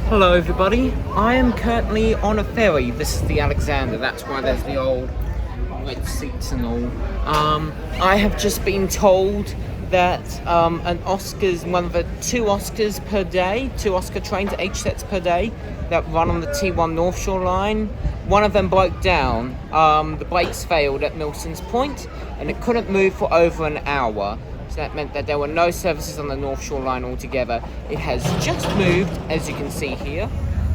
Hello everybody, I am currently on a ferry. This is the Alexander, that's why there's the old red seats and all. I have just been told that an Oscars, one of the two Oscars per day, two Oscar trains, H-sets per day, that run on the T1 North Shore line, one of them broke down. The brakes failed at Milson's Point and it couldn't move for over an hour. So that meant that there were no services on the North Shore line altogether. It has just moved, as you can see here.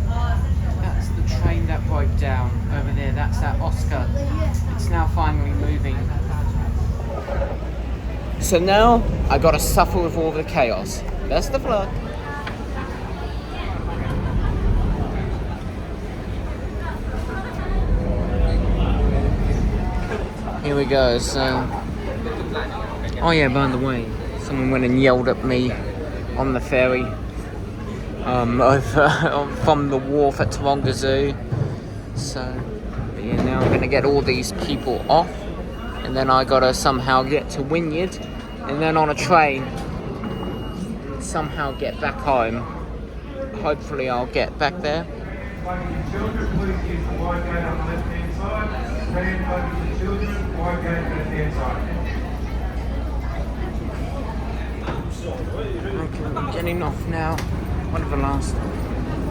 That's the train that broke down over there. That's that Oscar. It's now finally moving. So now I gotta suffer with all the chaos. Best of luck. Here we go. So. Oh yeah, by the way, someone went and yelled at me on the ferry over, from the wharf at Taronga Zoo. So, yeah, now I'm going to get all these people off, and then I got to somehow get to Wynyard, and then on a train, somehow get back home. Hopefully I'll get back there. Okay, I'm getting off now. One of the last.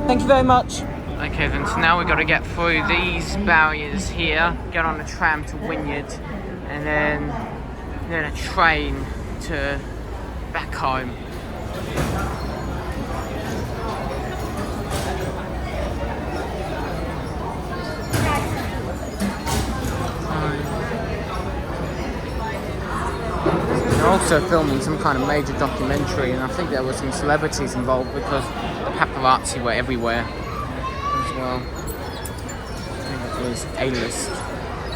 Thank you very much. Okay then, so now we've got to get through these barriers here, get on a tram to Wynyard, and then a train to back home. They're also filming some kind of major documentary, and I think there were some celebrities involved because the paparazzi were everywhere as well. I think it was A-list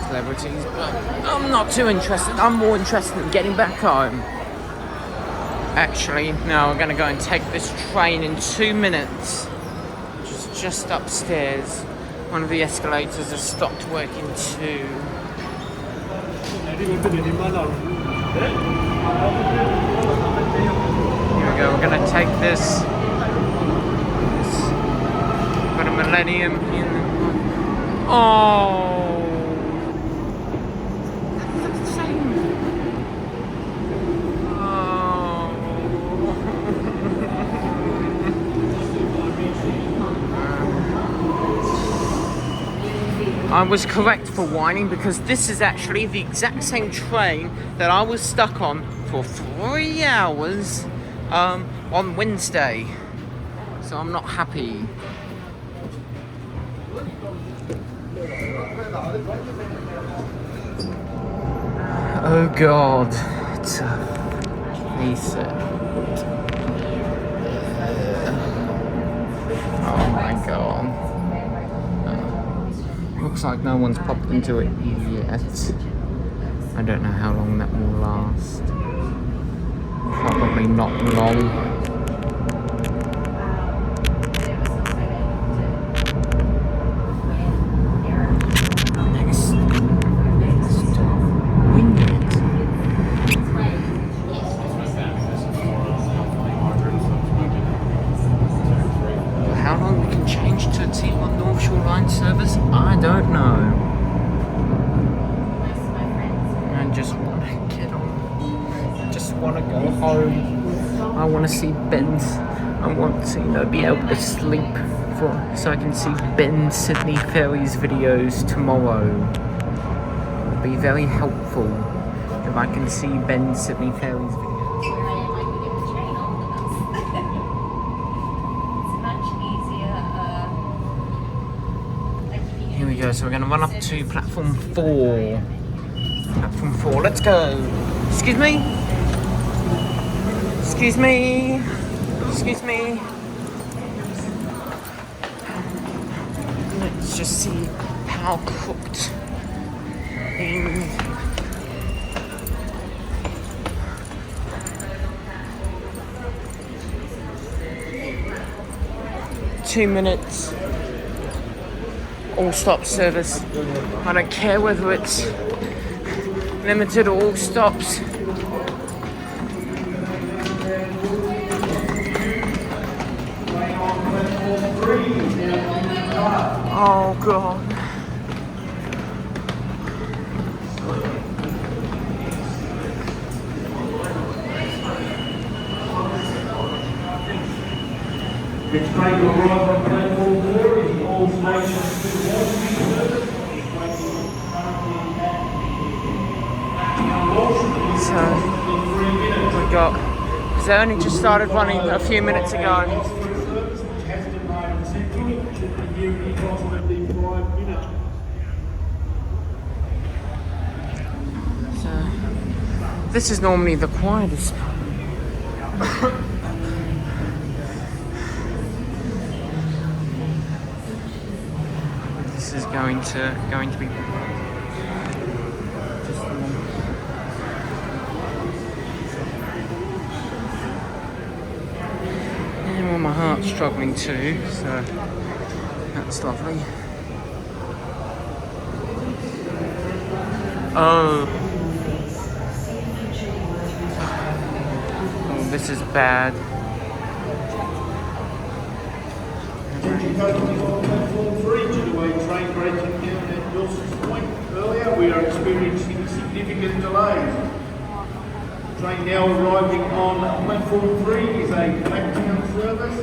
celebrities, but I'm not too interested. I'm more interested in getting back home. Actually, no, we're going to go and take this train in 2 minutes, which is just upstairs. One of the escalators has stopped working too. Here we go, we're gonna take this. Got a Millennium in. Oh! That's the same. Oh. I was correct for whining because this is actually the exact same train that I was stuck on for 3 hours on Wednesday. So I'm not happy. Oh God. It's a Oh my God. Looks like no one's popped into it yet. I don't know how long that will last. Probably not long. Next Wynyard. How long we can change to a T1 North Shore line service? I don't know. I just want to get on. Just want to go home. I want to see Ben's. I want to, be able to sleep so I can see Ben Sydney Ferries videos tomorrow. It'll be very helpful if I can see Ben Sydney Ferries videos. Here we go, so we're going to run up to platform 4. Platform 4, let's go. Excuse me? Excuse me? Excuse me? Let's just see how cooked things. Two minutes. All stop service. I don't care whether it's limited or all stops. Oh god. The train will arrive on platform 4 in all stations to Hornsby service. So we got, because they only just started running a few minutes ago. So this is normally the quietest. This is going to be just a moment. And well, my heart's struggling too, so that's lovely. Oh, this is bad. Platform 3 due to a train breaking down at Wilson's Point earlier, we are experiencing significant delays. The train now arriving on platform 3 is a Blacktown service.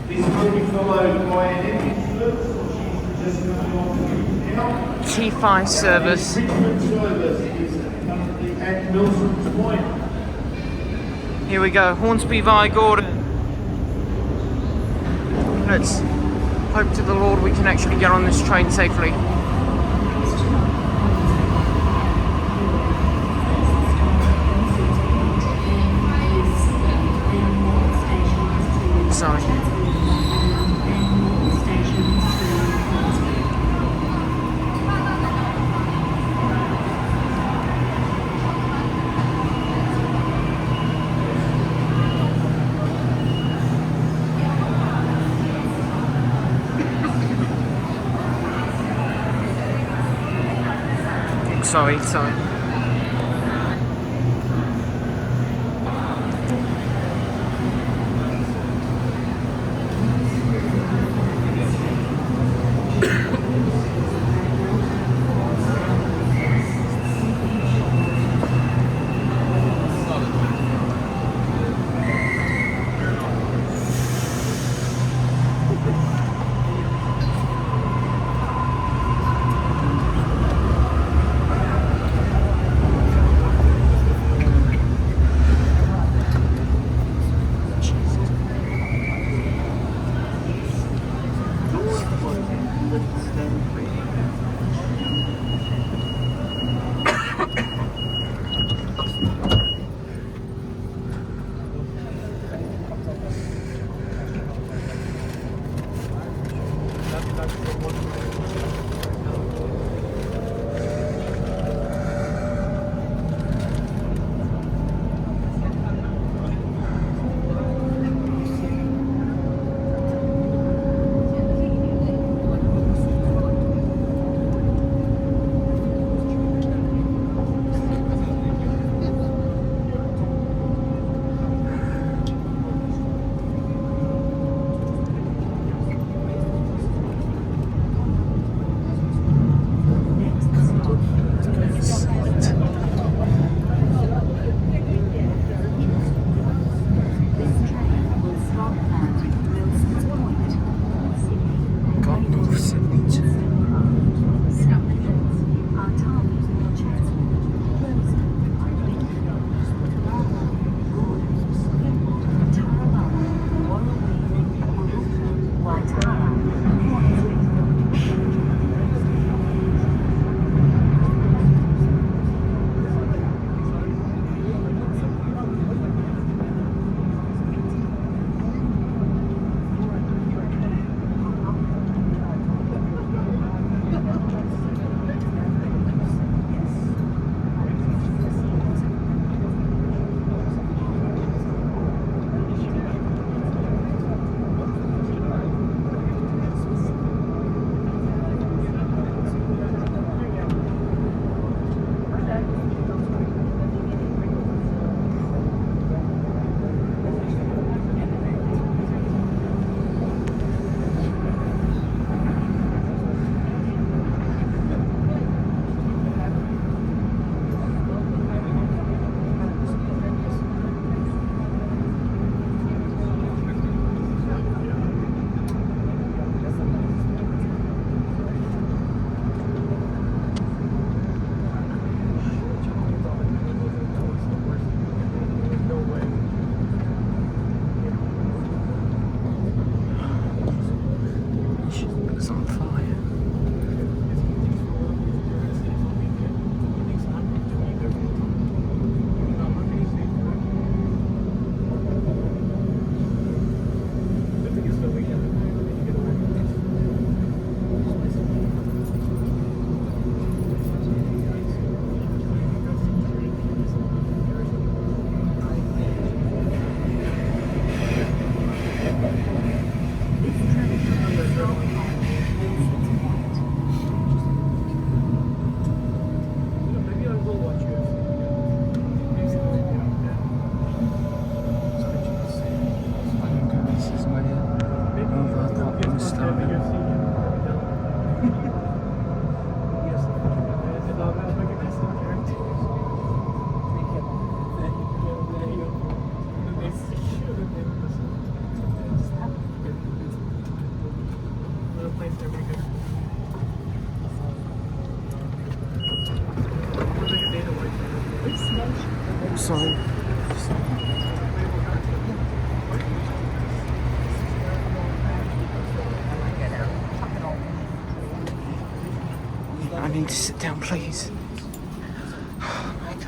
This will be followed by an empty service, which is just coming on now. T5 service. Richmond service is currently at Wilson's Point. Here we go, Hornsby via Gordon. Let's hope to the Lord we can actually get on this train safely. Sorry. Sorry. need to sit down, please. Oh my God.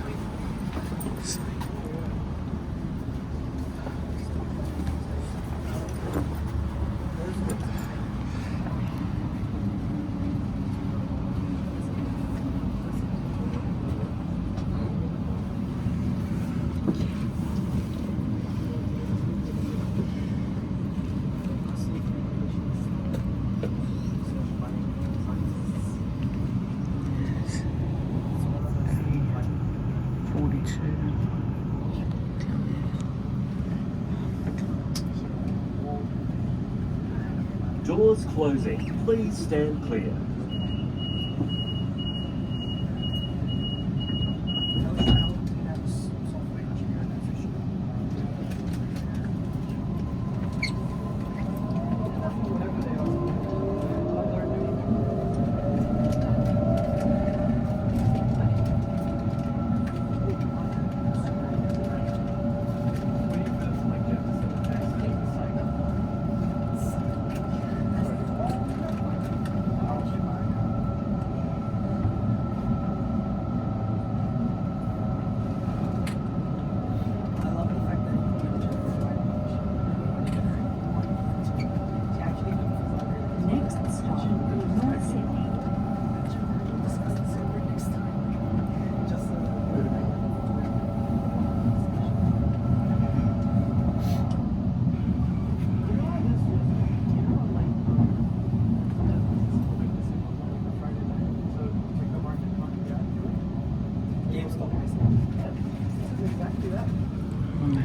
Doors closing. Please stand clear.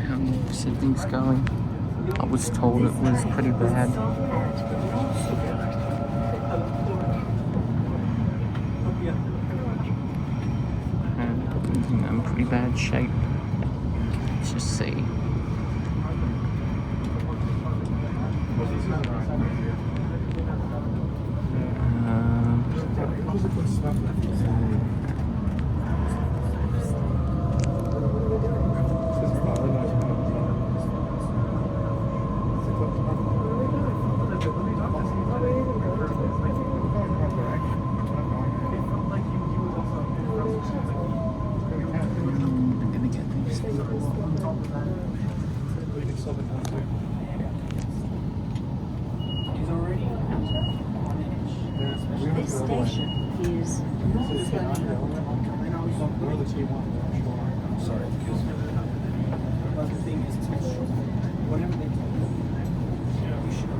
How Sydney's going. I was told it was pretty bad. And in pretty bad shape. Let's just see. This station is North Sorry, because the thing is, whatever they tell you, you should.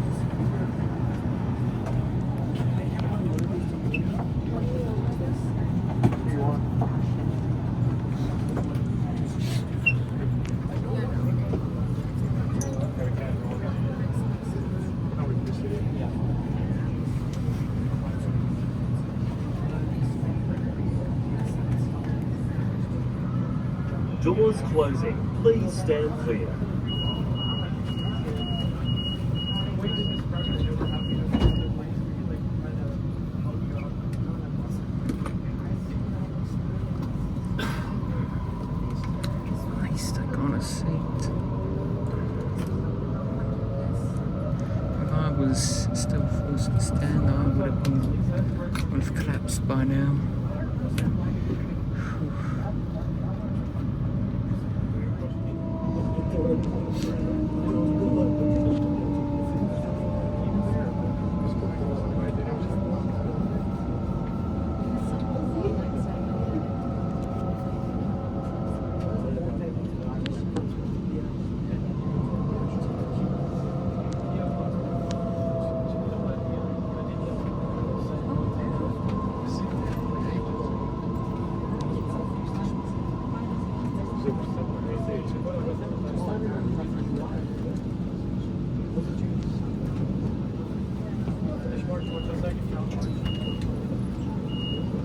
Doors closing. Please stand clear. Christ, I got a seat. If I was still forced to stand, I would have collapsed by now.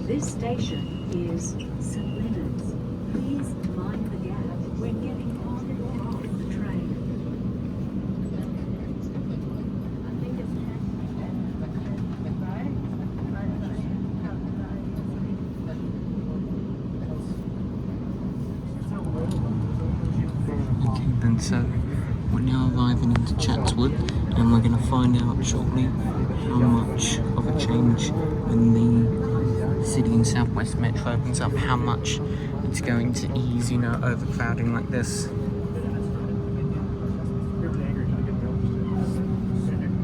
This station is St Leonard's. Please mind the gap when getting on or off the train. Okay, then so we're now arriving into Chatswood, and we're going to find out shortly how much of a change in the City and Southwest Metro opens up, how much it's going to ease, you know, overcrowding like this.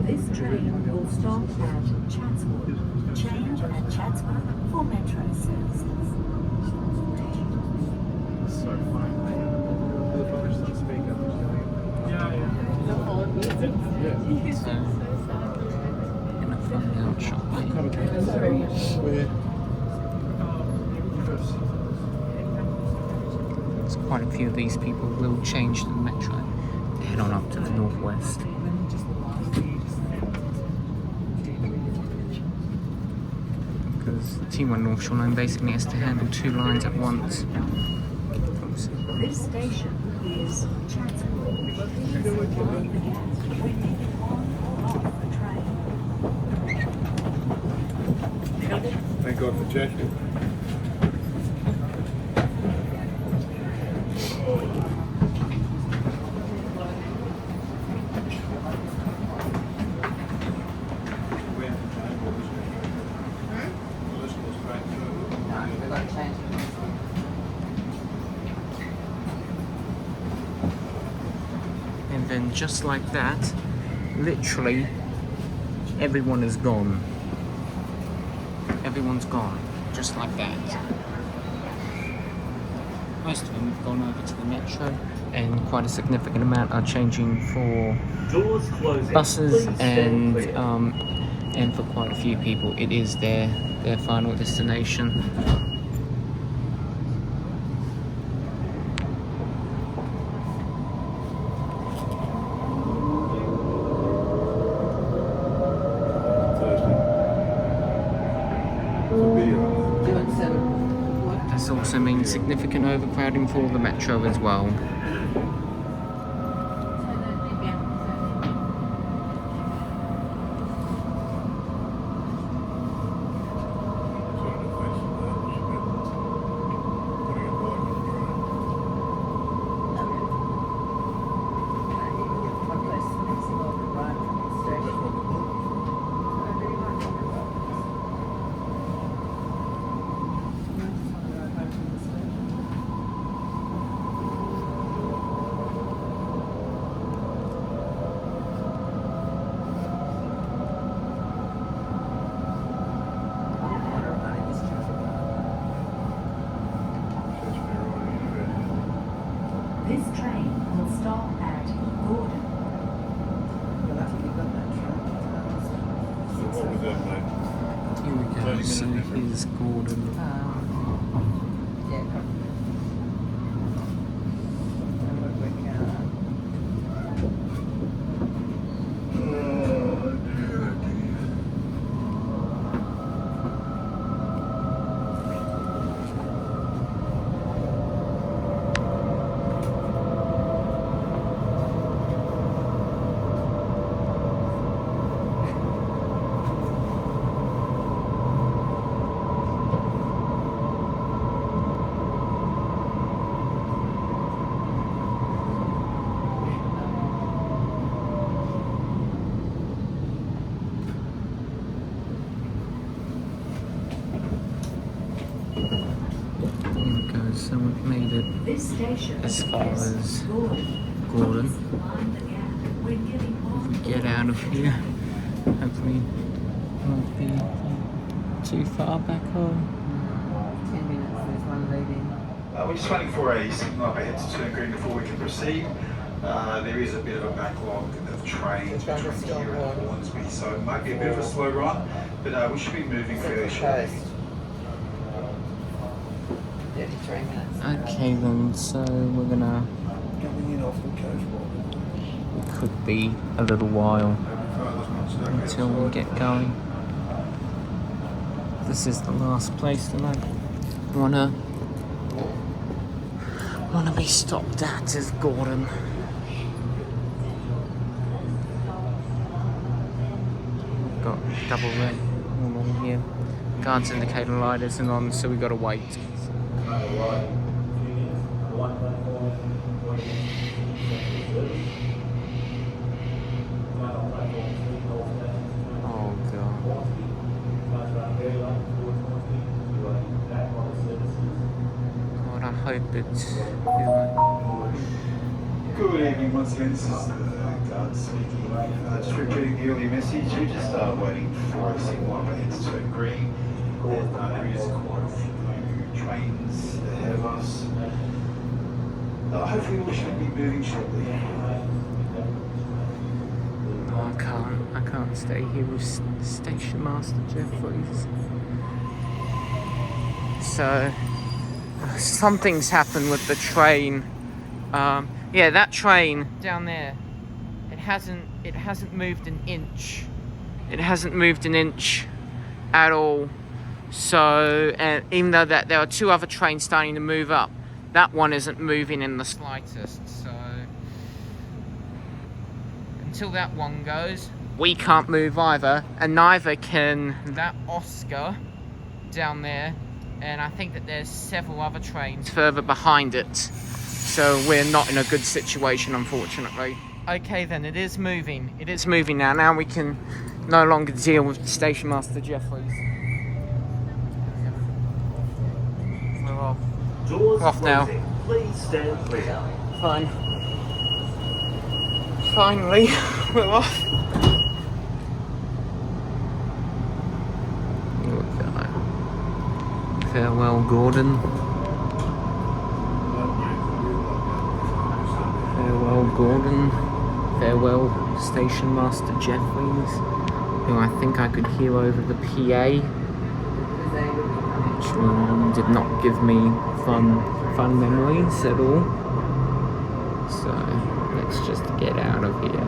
This train will stop at Chatswood. Change at Chatswood for Metro services. So, gonna find out shortly. There's quite a few of these people will change to the metro, head on up to the northwest. Because T1 North Shore Line basically has to handle 2 lines at once. This station is Chatswood. Please mind the gap when getting on or off the train. Thank God for Jackie. And then just like that, literally everyone is gone. Everyone's gone, just like that. Most of them have gone over to the metro, and quite a significant amount are changing for Doors closing. buses, Please stand clear. and for quite a few people it is their final destination. This also means significant overcrowding for the metro as well. This train will stop at Gordon. What was that, mate? Here we go, so here's Gordon. So we've made it This station as far is as Gordon. Gordon. Please mind the gap when getting on If we get out of here, hopefully it won't be too far back home. 10 minutes, there's one leaving. We're just waiting for a signal overhead to turn green before we can proceed. There is a bit of a backlog of trains It's between still here and on. Hornsby, so it might be a bit of a slow run, but we should be moving fairly shortly. Coast. 33 minutes. Okay then, so we're gonna, Coming in off the coast, it could be a little while until we get going. This is the last place that I wanna be stopped at, is Gordon. We've got double red all on here. Guards indicator light isn't on, so we gotta wait. Oh god. hope it's. Good evening once again, this is Doug speaking. Just repeating the earlier message, we're just waiting for a signal on the heads to green. And there is quite a few trains ahead of us. Hopefully we should be moving shortly. Oh, I can't stay here with Station Master Jeffries. So, something's happened with the train. Yeah, that train down there, it hasn't moved an inch. It hasn't moved an inch at all. So, and even though that there are two other trains starting to move up, that one isn't moving in the slightest. So, until that one goes, we can't move either, and neither can that Oscar down there. And I think that there's several other trains further behind it. So we're not in a good situation, unfortunately. Okay then, it is moving. It is moving now. Now we can no longer deal with Station Master Jeffries. We're off. Doors Off now. closing. Please stand clear. Fine. Finally, we're off. Here we go. Farewell, Gordon. Farewell, Gordon. Farewell, Station Master Jeffries, who I think I could hear over the PA, which did not give me fun memories at all. So let's just get out of here.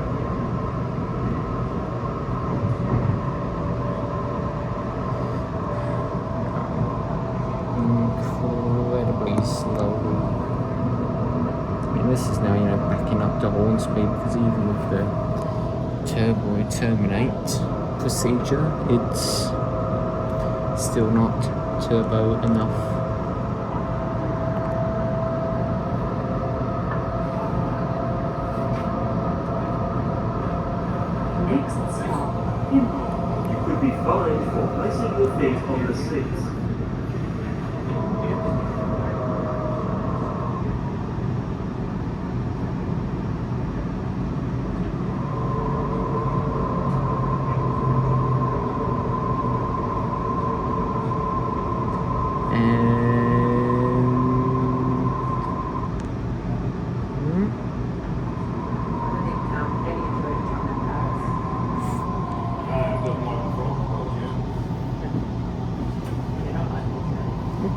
Incredibly slowly. I mean, this is now, you know, backing up to Hornsby, because even with the turbo terminate procedure, it's still not turbo enough. Next stop, Pimble. You could be fined for placing your feet on the seats.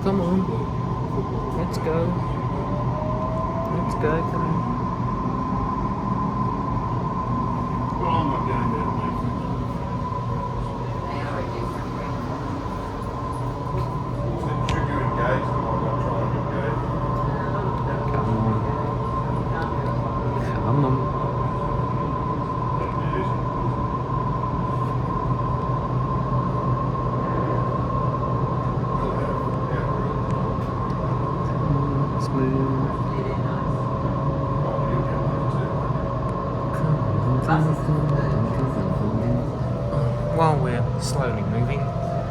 Come on. Let's go. Let's go. Come on. Well, I'm not going down there. Should you engage them? I'm not trying to engage. Come on. Come on. Let's move. While we're slowly moving,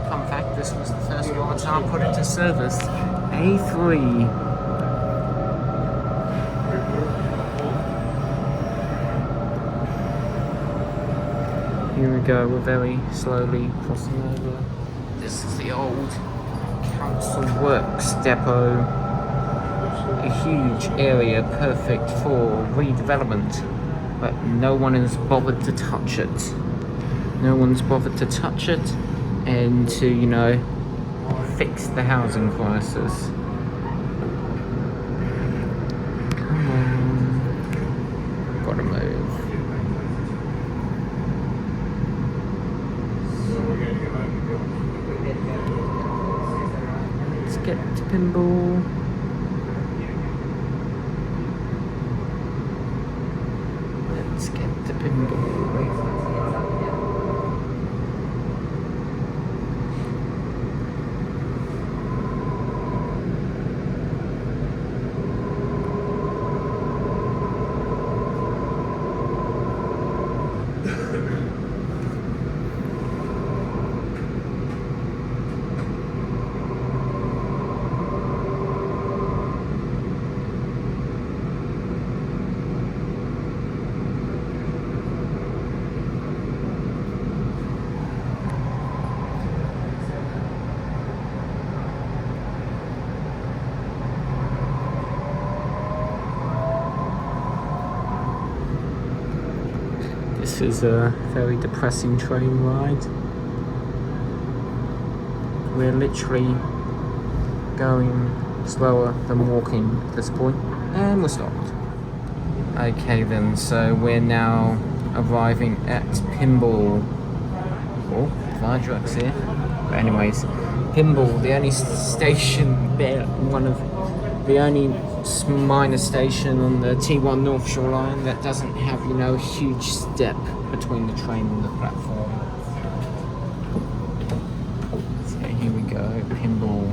fun fact, this was the first launch I put into service. A3. Here we go, we're very slowly crossing over. This is the old Council Works depot. A huge area perfect for redevelopment, but no one has bothered to touch it. No one's bothered to touch it and to, you know, fix the housing crisis. Come on. Gotta move. Let's get to Pimble. Let's get to Pimble. This is a very depressing train ride. We're literally going slower than walking at this point, and we're stopped. Okay then, so we're now arriving at Pymble. Oh, fire trucks here. But anyways, Pymble, the only station there, one of the only minor station on the T1 North Shore line that doesn't have, you know, a huge step between the train and the platform. So here we go, Pymble.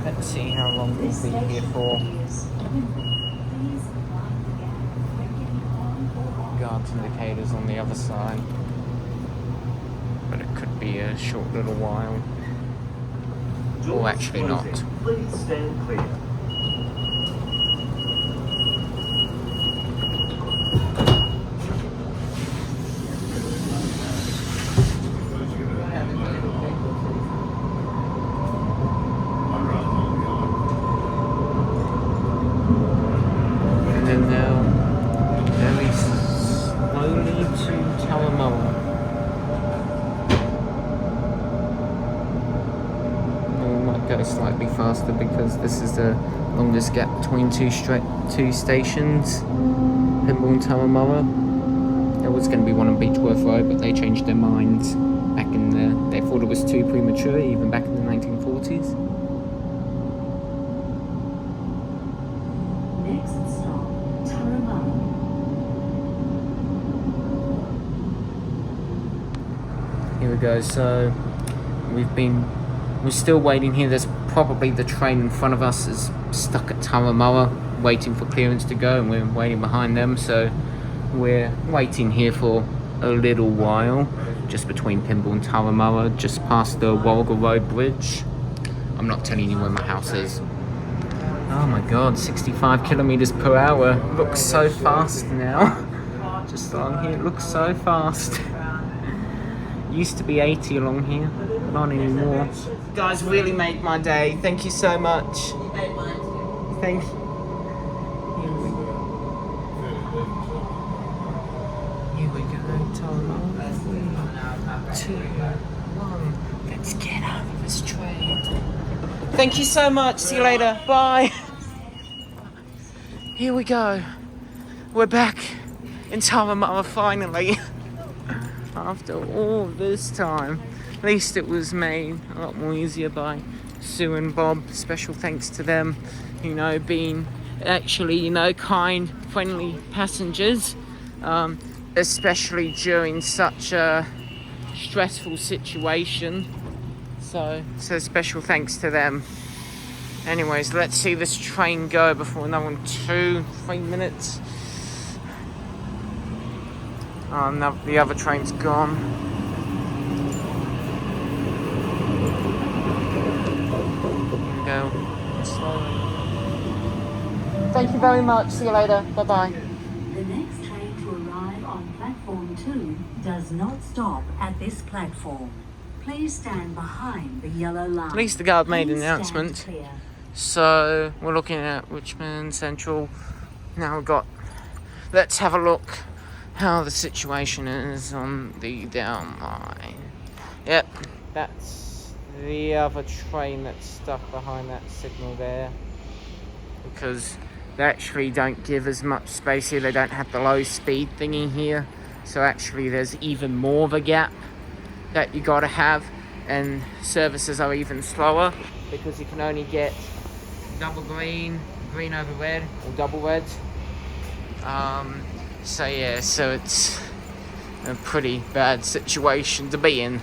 Let's see how long we'll be here for. Guards indicators on the other side, but it could be a short little while. Or actually not. Please stand clear. And then now, very slowly to Talamoa. Go slightly faster because this is the longest gap between two stations, Pymble and Talamoa. There was going to be one on Beechworth Road, but they changed their minds back in they thought it was too premature, even back in the 1940s. Next stop, Turramurra. Here we go, so we're still waiting here. There's probably the train in front of us is stuck at Turramurra, waiting for clearance to go, and we're waiting behind them. So we're waiting here for a little while, just between Pymble and Turramurra, just past the Walga Road Bridge. I'm not telling you where my house is. Oh my god, 65 kilometers per hour. Looks so fast now. Just along here, it looks so fast. Used to be 80 along here, but not anymore. You guys really made my day. Thank you so much. You made mine too. Thank you. Here we go. Turramurra. 3, 2, 1. Let's get out of this train. Thank you so much. See you later. Bye. Here we go. We're back in Turramurra finally. After all this time. At least it was made a lot more easier by Sue and Bob. Special thanks to them, you know, being actually, you know, kind, friendly passengers, especially during such a stressful situation. So special thanks to them. Anyways, let's see this train go before another 2-3 minutes. Oh, no, the other train's gone. Here we go. Slowly. Thank you very much. See you later. Bye-bye. The next train to arrive on platform 2 does not stop at this platform. Please stand behind the yellow line. At least the guard made an Please announcement. stand clear. So, we're looking at Richmond Central. Now we've got... Let's have a look how the situation is on the down line. Yep, that's the other train that's stuck behind that signal there, because they actually don't give as much space here. They don't have the low speed thingy here, so actually there's even more of a gap that you gotta have, and services are even slower because you can only get double green, green over red, or double red. So yeah, so it's a pretty bad situation to be in.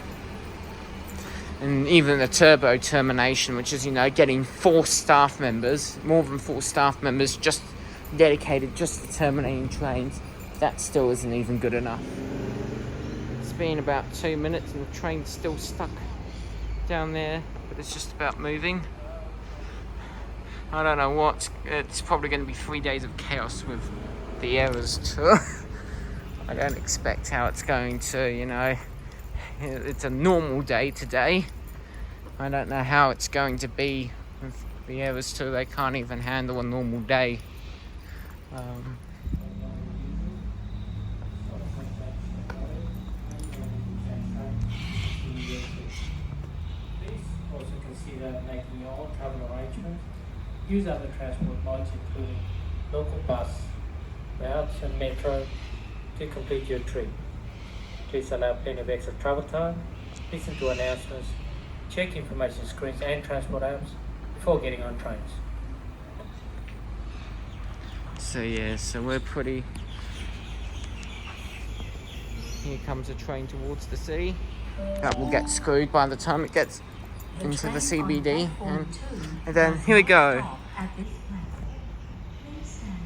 And even the turbo termination, which is, you know, getting 4 staff members, more than 4 staff members, just dedicated just to terminating trains, that still isn't even good enough. It's been about 2 minutes and the train's still stuck down there, but it's just about moving. I don't know what, it's probably going to be 3 days of chaos with the errors too. I don't expect how it's going to, you know, it's a normal day today. I don't know how it's going to be with the errors too. They can't even handle a normal day. Um, Please also consider making your own travel arrangements. Use other transport modes including local bus, routes and metro to complete your trip. Please allow plenty of extra travel time, listen to announcements, check information screens and transport apps before getting on trains. so yeah, so we're pretty... Here comes a train towards the city. That will get screwed by the time it gets into the CBD. And then here we go.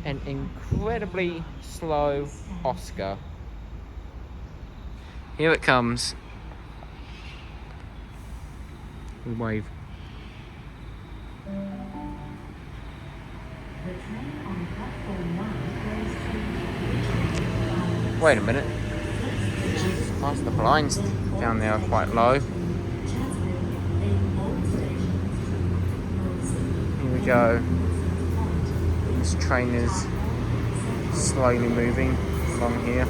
An incredibly slow Oscar. Here it comes. We wave. Wait a minute. Nice, the blinds down there are quite low. Here we go. This train is slowly moving along here.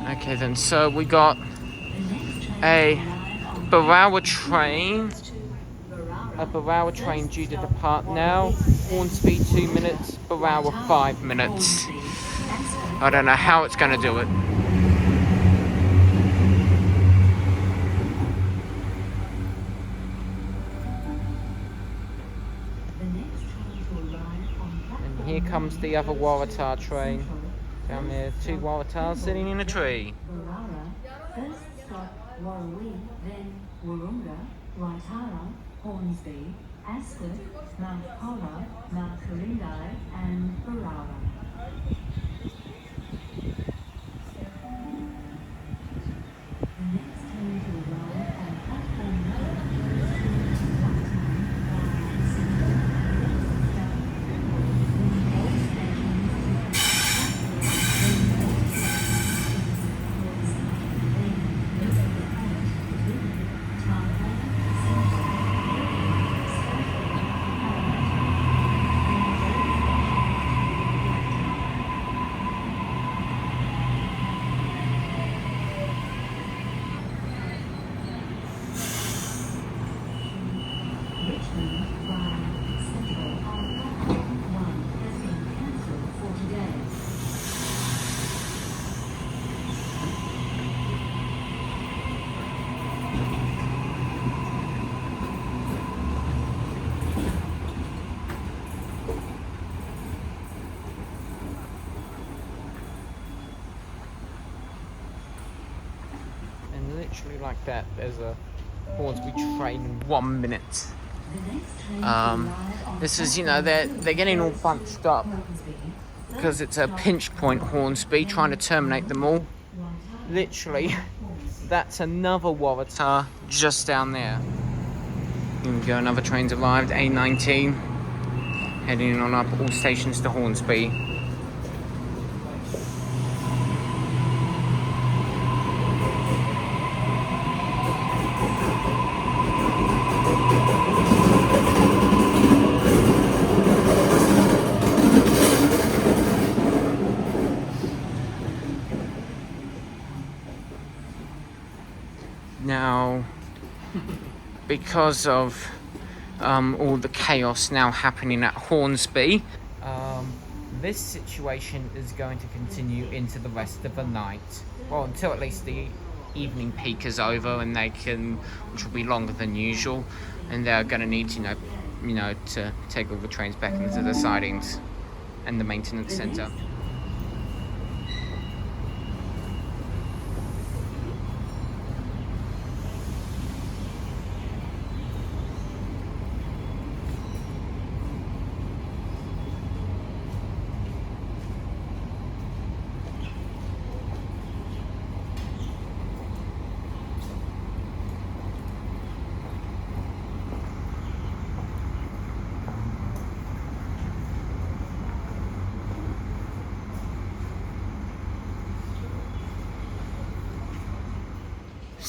Okay then, so we got a Barawa train. A Barawa train due to depart now. Hornsby 2 minutes, Barawa 5 minutes. I don't know how it's going to do it. And here comes the other Waratah train. Down there, 2 Waratahs sitting in a tree. Barara, first stop Warrawee, then Wahroonga, Waitara, Hornsby, Ascot, Mount Polar, Mount Karingai, and Barara. The next train to arrive on platform 9 goes to Blacktown via Richmond via Central on platform 1 has been cancelled for today. And literally like that, there's a Hornsby train in 1 minute. The next train to arrive on This is, you know, they're getting all bunched up Hornsby, because it's a pinch point Hornsby trying to terminate them all. Literally, that's another Waratah just down there. Here we go, another train's arrived, A19, heading on up all stations to Hornsby. Now, because of all the chaos now happening at Hornsby, this situation is going to continue into the rest of the night. Well, until at least the evening peak is over, and which will be longer than usual, and they're going to need, to take all the trains back into the sidings and the maintenance centre.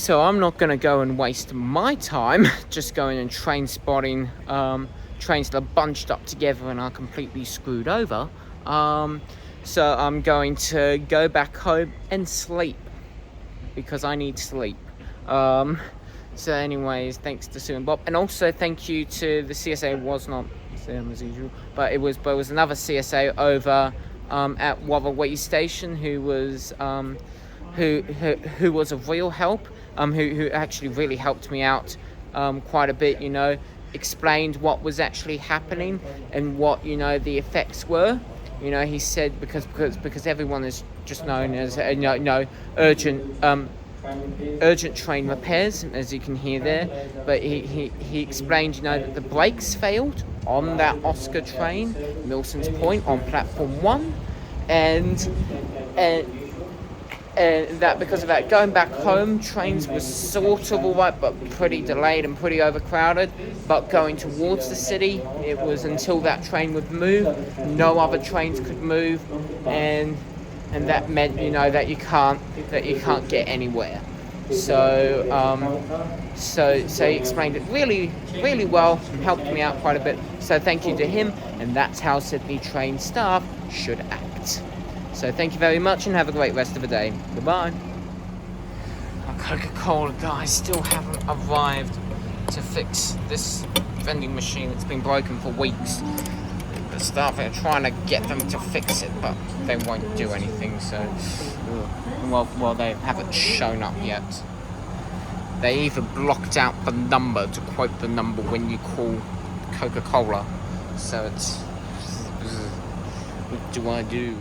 So I'm not going to go and waste my time just going and train spotting trains that are bunched up together and are completely screwed over. So I'm going to go back home and sleep because I need sleep. So anyways, thanks to Sue and Bob, and also thank you to the CSA. It was not them as usual, but it was another CSA over at Warrawee Station who was who was of real help, who actually really helped me out quite a bit, you know, explained what was actually happening and what, you know, the effects were. You know, he said because everyone is just known as urgent train repairs, as you can hear there, but he explained, you know, that the brakes failed on that Oscar train, Milson's Point, on platform 1, and that because of that, going back home, trains were sort of alright, but pretty delayed and pretty overcrowded. But going towards the city, it was until that train would move, no other trains could move, and that meant, you know, that you can't get anywhere. So he explained it really, really well, helped me out quite a bit. So thank you to him, and that's how Sydney train staff should act. So thank you very much and have a great rest of the day. Goodbye. Our Coca-Cola guys still haven't arrived to fix this vending machine. It's been broken for weeks. The staff are trying to get them to fix it, but they won't do anything, so... Well, they haven't shown up yet. They even blocked out the number, to quote the number when you call Coca-Cola. So it's... What do I do?